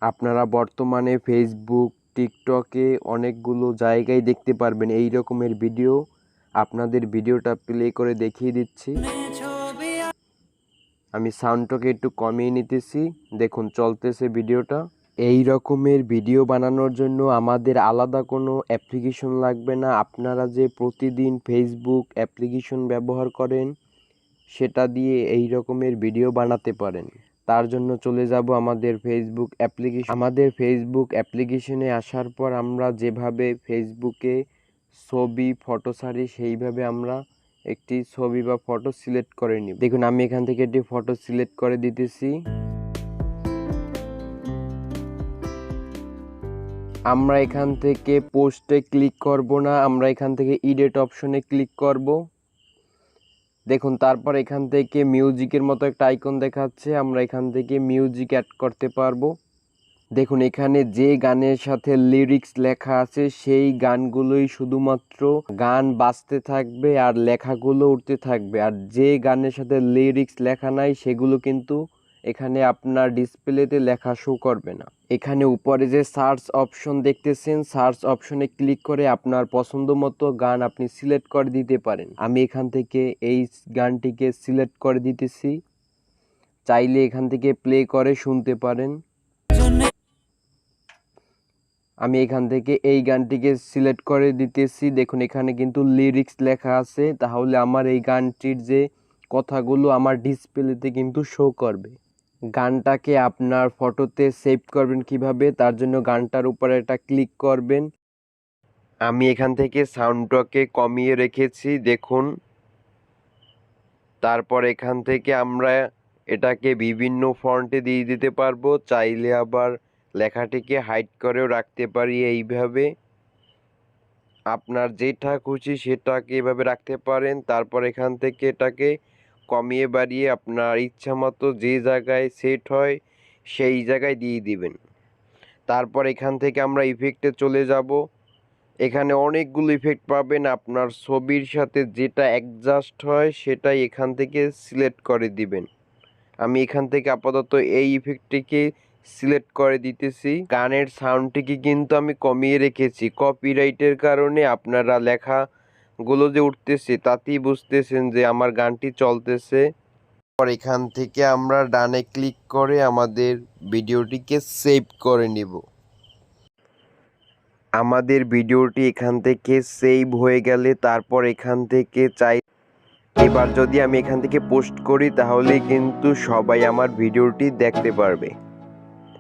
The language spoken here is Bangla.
আপনারা বর্তমানে ফেসবুক, টিকটকে অনেকগুলো জায়গায় দেখতে পারবেন এই রকমের ভিডিও। আপনাদের ভিডিওটা প্লে করে দেখিয়ে দিচ্ছি। আমি সাউন্ডটাকে একটু কমিয়ে নিতেছি, দেখুন চলতেছে ভিডিওটা। এই রকমের ভিডিও বানানোর জন্য আমাদের আলাদা কোনো অ্যাপ্লিকেশন লাগবে না। আপনারা যে প্রতিদিন ফেসবুক অ্যাপ্লিকেশন ব্যবহার করেন সেটা দিয়ে এই রকমের ভিডিও বানাতে পারেন। তার জন্য চলে যাব আমাদের ফেসবুক অ্যাপ্লিকেশন। আমাদের ফেসবুক অ্যাপ্লিকেশনে আসার পর আমরা যেভাবে ফেসবুকে ছবি ফটো ছাড়ি সেইভাবে আমরা একটি ছবি বা ফটো সিলেক্ট করে নিব। দেখুন আমি এখান থেকে একটি ফটো সিলেক্ট করে দিতেছি। আমরা এখান থেকে পোস্টে ক্লিক করব না, আমরা এখান থেকে এডিট অপশনে ক্লিক করব। দেখুন তারপর এখান থেকে মিউজিকের মতো একটা আইকন দেখাচ্ছে, আমরা এখান থেকে মিউজিক অ্যাড করতে পারবো। দেখুন এখানে যে গানের সাথে লিরিক্স লেখা আছে সেই গানগুলোই শুধুমাত্র গান বাজতে থাকবে আর লেখাগুলো উঠতে থাকবে, আর যে গানের সাথে লিরিক্স লেখা নাই সেগুলো কিন্তু এখানে আপনার ডিসপ্লেতে লেখা শো করবে না। এখানে উপরে যে সার্চ অপশন দেখতেছেন, সার্চ অপশনে ক্লিক করে আপনার পছন্দ মতো গান আপনি সিলেক্ট করে দিতে পারেন। আমি এখান থেকে এই গানটিকে সিলেক্ট করে দিতেছি, চাইলে এখান থেকে প্লে করে শুনতে পারেন। আমি এখান থেকে এই গানটিকে সিলেক্ট করে দিতেছি। দেখুন এখানে কিন্তু লিরিক্স লেখা আছে, তাহলে আমার এই গানটির যে কথাগুলো আমার ডিসপ্লেতে কিন্তু শো করবে। গানটাকে আপনার ফটোতে সেভ করবেন কিভাবে, তার জন্য গানটার উপরে একটা ক্লিক করবেন। আমি এখান থেকে সাউন্ডটাকে কমিয়ে রেখেছি দেখুন। তারপর এখান থেকে আমরা এটাকে বিভিন্ন ফন্টে দিয়ে দিতে পারবো, চাইলে আবার লেখাটিকে হাইড করেও রাখতে পারি। এইভাবে আপনার যেটা খুশি সেটাকে এভাবে রাখতে পারেন। তারপর এখান থেকে এটাকে কমিয়ে বাড়িয়ে আপনার ইচ্ছা মতো যে জায়গায় সেট হয় সেই জায়গায় দিয়ে দিবেন। তারপর এখান থেকে আমরা ইফেক্টে চলে যাব। এখানে অনেকগুলো ইফেক্ট পাবেন, আপনার ছবির সাথে যেটা অ্যাডজাস্ট হয় সেটাই এখান থেকে সিলেক্ট করে দিবেন। আমি এখান থেকে আপাতত এই ইফেক্টটিকে সিলেক্ট করে দিতেছি। গানের সাউন্ডটিকে কিন্তু আমি কমিয়ে রেখেছি, কপিরাইটের কারণে আপনারা লেখাগুলো যে উঠতেছে তাতেই বুঝতেছেন যে আমার গানটি চলতেছে। পর এখান থেকে আমরা ডানে ক্লিক করে আমাদের ভিডিওটিকে সেভ করে নিব। আমাদের ভিডিওটি এখান থেকে সেভ হয়ে গেলে তারপর এখান থেকে এবার যদি আমি এখান থেকে পোস্ট করি তাহলে কিন্তু সবাই আমার ভিডিওটি দেখতে পারবে।